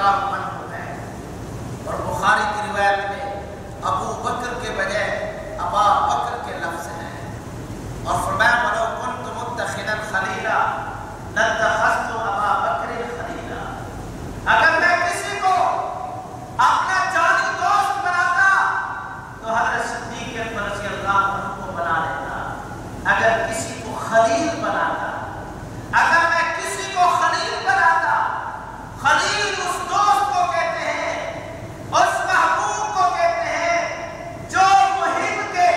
اللہ عنہ ہے، اور بخاری کی روایت میں ابو بکر کے بجائے ابا بکر کے لفظ ہیں، اور فرمایا وَلَوْ كُنْتُ مُتَّخِذًا خَلِيلًا لَاتَّخَذْتُ أَبَا بَكْرٍ خَلِيلًا، اگر میں کسی کو اپنا جانی دوست بناتا تو حضرت صدیق اکبر رضی اللہ عنہ کو بنا لیتا، اگر کسی کو خلیل بناتا، اگر میں کسی کو خلیل بناتا، خلیل اس دوست کو کہتے ہیں، اس محبوب کو کہتے ہیں جو محب کے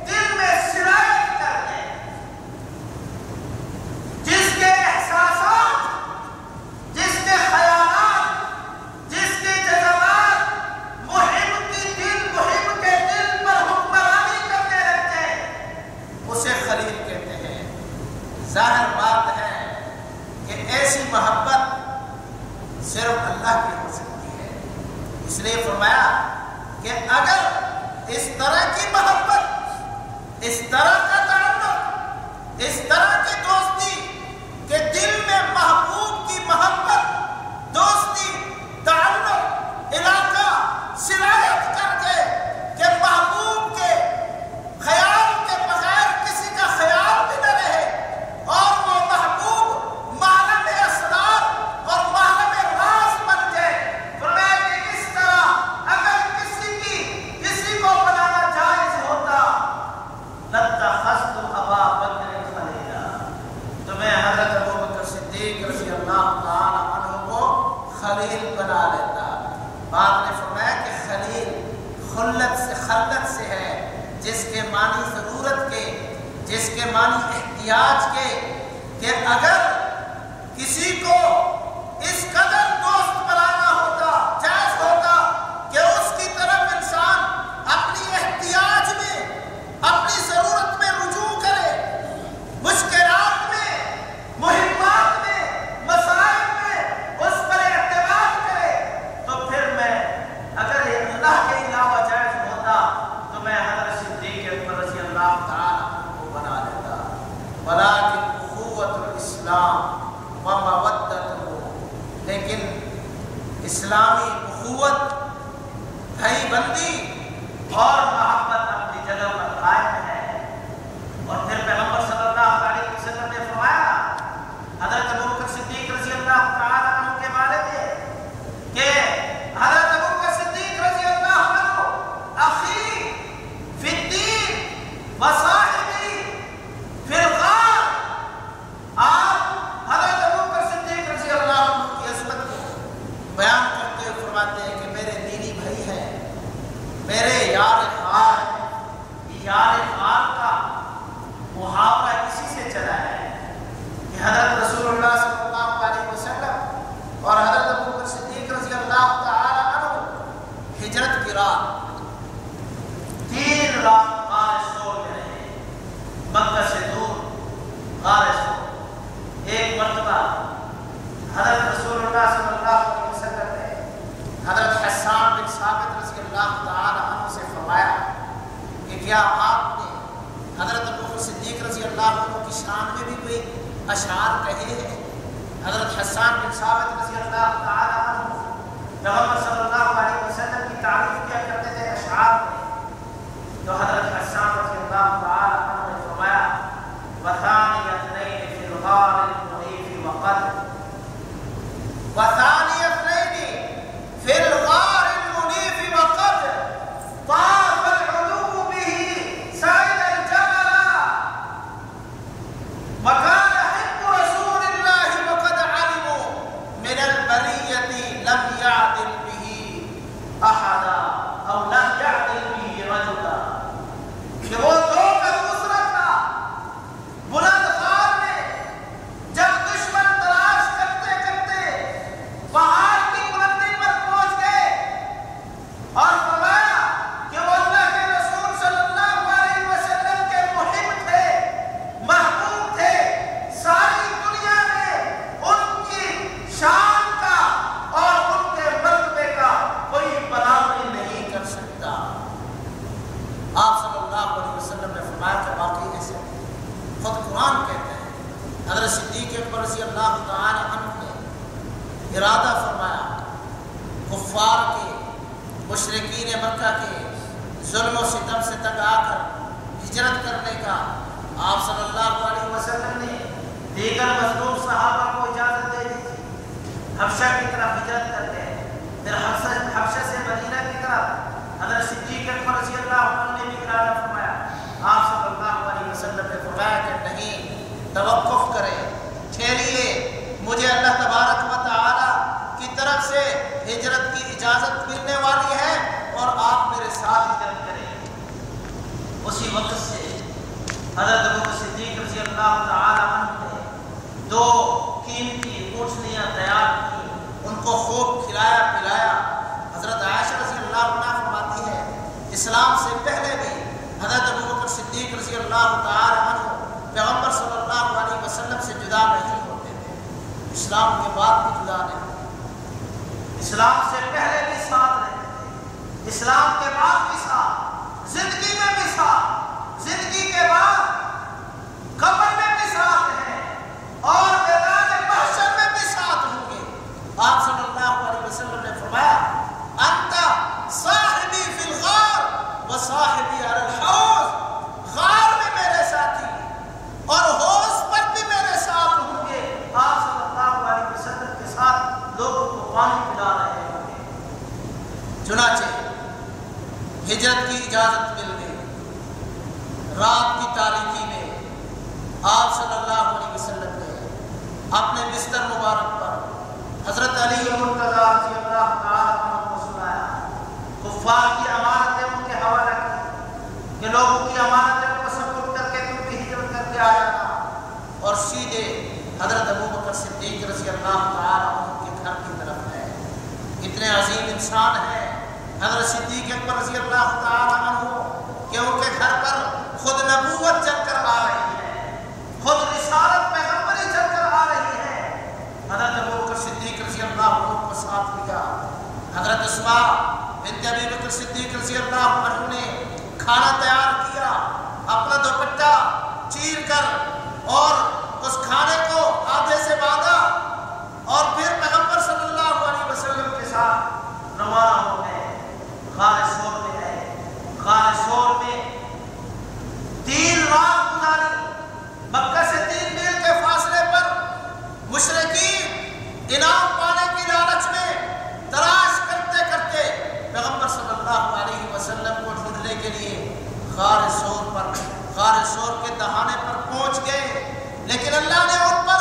دل میں سرایت کر دے، جس کے احساسات، جس کے خیالات، جس کے جذبات محب کے دل پر حکمرانی کرتے رہتے ہیں، اسے خلیل کہتے ہیں۔ ظاہر بات ہے کہ ایسی محبت صرف اللہ کی ہو سکتی ہے، اس لیے فرمایا کہ اگر اس طرح کی محبت، اس طرح کا تعلق، اس طرح کی دوستی کہ دل میں محبوب کی محبت، دوستی، تعلق، علاقہ سرایت کر کے کہ محبوب کے خیال کے بغیر کسی کا خیال بھی نہ رہے، اور وہ محبوب معلم اسرار اور معلم راز بن جائے، فرمایا کہ اس طرح اگر کسی کو بنانا جائز ہوتا لَاتَّخَذْتُ أَبَا بَكْرٍ خَلِيلًا، تو میں حضرت ابو بکر صدیق رضی اللہ تعالی عنہ کو خلیل بنا لیتا۔ بعد نے فرمایا کہ خلیل خلت سے ہے، جس کے معنی ضرورت کے، جس کے معنی احتیاج کے، کہ اگر کسی کو اس قدر دوست بنانا ہوتا، جائز ہوتا کہ اس کی طرف انسان اپنی احتیاج میں، اپنی ضرورت میں رجوع کرے، مشکلات میں، مہمات میں، مسائل میں اس پر اعتماد کرے، تو پھر میں اگر یہ اللہ کے علاوہ جائز ہوتا تو میں حضرت صدیق اکبر رضی اللہ تعالی عنہ کو بنا لیتا۔ ولیکن اخوۃ الاسلام ومودتہ، لیکن اسلامی اخوت، بھائی بندی اور محبت اپنی جگہ پر قائم ہے۔ اور پھر پیغمبر صلی اللہ علیہ وسلم نے فرمایا حضرت ابو بکر صدیق رضی اللہ تعالی عنہ کے بارے میں کہ حضرت ابو بکر صدیق رضی اللہ عنہ اخی فی الدین و صاحبی فی الغار، آپ حضرت ابو بکر صدیق رضی اللہ عنہ کی عظمت کو بیان کرتے ہوئے فرماتے ہیں کہ میرے دینی بھائی ہیں، میرے یار غار ہیں۔ یار غار کا محاورہ اسی سے چلا ہے کہ حضرت رسول اللہ صلی اللہ علیہ وسلم اور حضرت ابو بکر صدیق رضی اللہ تعالی عنہ ہجرت کی رات 3 رات غار سور میں رہے، مکہ سے دور غار سور۔ ایک مرتبہ حضرت رسول اللہ صلی اللہ علیہ وسلم نے حضرت حسان بن ثابت رضی اللہ تعالی عنہ سے فرمایا کہ کیا آپ نے حضرت ابو بکر صدیق رضی اللہ عنہ کی شان میں بھی کوئی اشعار کہے ہیں؟ حضرت حسان بن ثابت رضی اللہ تعالی عنہ پیغمبر صلی اللہ علیہ وسلم کی تعریف کیا کرتے تھے اشعار میں، تو حضرت حسان رضی اللہ تعالی عنہ نے فرمایا وَثَانِيَ اثْنَيْنِ فِي الْغَارِ الْمُحِيطِ وَقَدْ، وَثَانِيَ اثْنَيْنِ فِي الْغَارِ الْمُحِيطِ وَقَدْ طَافَ الْعُدُوُّ بِهِ سَعِدَ الْجَبَلَ وَكَانَ حِبُّ رَسُولِ اللَّهِ وَقَدْ عَلِمُوا مِنَ الْبَرِيَّةِ لَمْ يَعْدِلْ بِهِ أَحَدًا أَوْ لَمْ يَعْدِلْ بِهِ رَجُلًا، کہ وہ دو کا دوسرا تھا بلند غار میں، جب دشمن تلاش کرتے کرتے پہاڑ کی بلندی پر پہنچ گئے اور فرمایا کہ وہ اللہ کے رسول صلی اللہ علیہ وسلم کے محب تھے، محبوب تھے، ساری دنیا میں ان کی شان کا اور ان کفار کے، مشرکین مکہ کے ظلم و ستم سے تنگ آ کر ہجرت کرنے کا آپ صلی اللہ علیہ وسلم نے دیگر مظلوم صحابہ کو اجازت دے دی تھی۔ حبشہ کی طرف ہجرت کر گئے، پھر حبشہ سے مدینہ کی طرف حضرت صدیق اکبر رضی اللہ عنہ نے بھی ارادہ فرمایا۔ آپ صلی اللہ علیہ وسلم نے فرمایا کہ نہیں، توقف کریں، ٹھہریے، مجھے اللہ تبارک و تعالی کی طرف سے ہجرت کی اجازت ملنے والی ہے اور آپ میرے ساتھ ہجرت کریں۔ اسی وقت سے حضرت ابوبکر صدیق رضی اللہ تعالی عنہ نے 2 قیمتی اونٹنیاں تیار کی، ان کو خوب کھلایا پلایا۔ حضرت عائشہ رضی اللہ عنہ فرماتی ہے اسلام سے پہلے بھی حضرت ابوبکر صدیق رضی اللہ تعالی عنہ پیغمبر صلی اللہ علیہ وسلم سے جدا نہیں ہوتے تھے، اسلام کے بعد بھی جدا نہیں، اسلام سے پہلے بھی ساتھ رہتے تھے، اسلام کے بعد بھی ساتھ، زندگی میں بھی ساتھ، زندگی کے بعد قبر میں بھی ساتھ ہیں اور میدان محشر میں بھی ساتھ ہوں گے۔ آپ صلی اللہ علیہ وسلم نے فرمایا انت صاحبی فی الغار و صاحبی علی الحوض، غار میں میرے ساتھی اور حوض پر بھی میرے ساتھ ہوں گے۔ آپ صلی اللہ علیہ وسلم کے ساتھ لوگوں کو پانی پلا رہے ہوں گے۔ چنانچہ ہجرت کی اجازت مل گئی۔ رات کی تاریکی میں آپ صلی اللہ علیہ وسلم نے اپنے بستر مبارک پر حضرت علی مرتضیٰ رضی اللہ تعالیٰ عنہ کو سنایا، کفار کی امانتیں ان کے حوالہ کی کہ لوگوں کی امانتیں کو سپرد کر کے تم بھی ہجرت کر کے آ جانا، اور سیدھے حضرت ابوبکر صدیق رضی اللہ تعالیٰ عنہ کے گھر کی طرف ہے۔ اتنے عظیم انسان ہیں حضرت صدیق اکبر رضی اللہ تعالیٰ عنہ کہ ان کے گھر پر خود نبوت چل کر آ رہی ہے، خود رسالت پیغمبری چل کر آ رہی ہے۔ حضرت ابوبکر صدیق رضی اللہ عنہ کو ساتھ لیا۔ حضرت اسماء بنت ابی بکر صدیق رضی اللہ عنہ نے کھانا تیار کیا، اپنا دوپٹہ چیر کر اور اس کھانے کو آدھے سے باندھا اور پھر پیغمبر صلی اللہ علیہ وسلم کے ساتھ روانہ ہو گئے۔ غار ثور میں گئے، غار ثور میں 3 رات گزاری۔ مکہ سے 3 میل کے فاصلے پر مشرکین انعام پانے کی لالچ میں تلاش کرتے کرتے پیغمبر صلی اللہ علیہ وسلم کو ڈھونڈنے کے لیے غار ثور کے دہانے پر پہنچ گئے، لیکن اللہ نے ان پر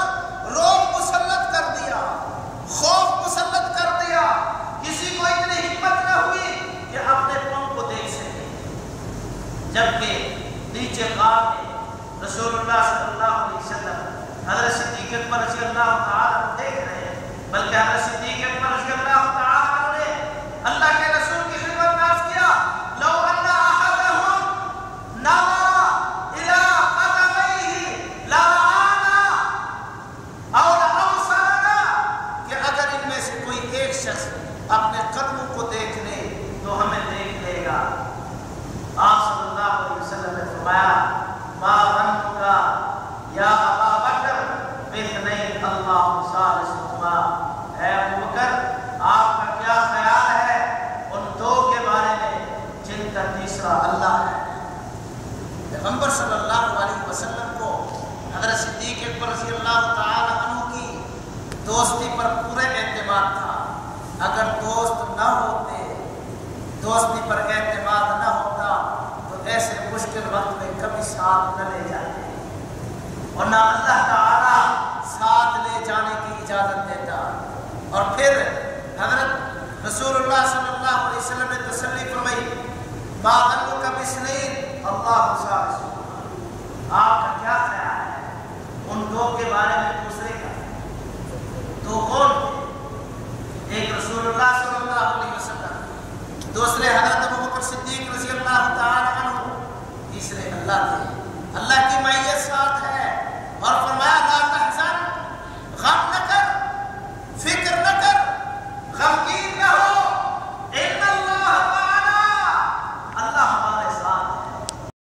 رعب مسلط کر دیا، خوف مسلط کر دیا۔ کسی کو اتنی ہمت نہ ہوئی کہ اپنے قوم کو دیکھ سکے، جبکہ نیچے غار میں رسول اللہ صلی اللہ علیہ وسلم حضرت صدیق اکبر رضی اللہ تعالیٰ عنہ دیکھ رہے ہیں، بلکہ حضرت صدیق اکبر رضی اللہ تعالیٰ عنہ نے اللہ کے رسول کی خدمت میں عرض کیا لو ان احدهم نظر الى قدميه لرآنا او لابصرنا، کہ اگر ان میں سے کوئی ایک شخص اپنے قدموں کو دیکھ لے تو ہمیں دیکھ لے گا۔ آپ صلی اللہ علیہ وسلم نے فرمایا ما ظنک یا ابا بکر باثنین اللہ ثالثہما، اے ابو بکر آپ کا کیا خیال ہے ان 2 کے بارے میں جن کا تیسرا اللہ ہے۔ پیغمبر صلی اللہ علیہ وسلم کو حضرت صدیق اکبر رضی اللہ تعالی عنہ کی دوستی پر پورا اعتماد تھا۔ اگر دوست نہ ہوتے، دوستی پر اعتماد نہ ہوتا تو ایسے مشکل وقت میں کبھی ساتھ نہ لے جاتے، اور نہ اللہ تعالیٰ ساتھ لے جانے کی اجازت دیتا۔ اور پھر حضرت رسول اللہ صلی اللہ علیہ وسلم نے تسلی فرمائی ما ظنک باثنین اللہ ثالثہما، آپ کا کیا خیال ہے ان 2 کے بارے میں؟ دوسرے کا 2 کون تھے؟ ایک رسول اللہ صلی اللہ علیہ وسلم، دوسرے حضرت ابوبکر صدیق رضی اللہ تعالی عنہ، تیسرے اللہ تھے۔ اللہ کی معیت ساتھ ہے، اور فرمایا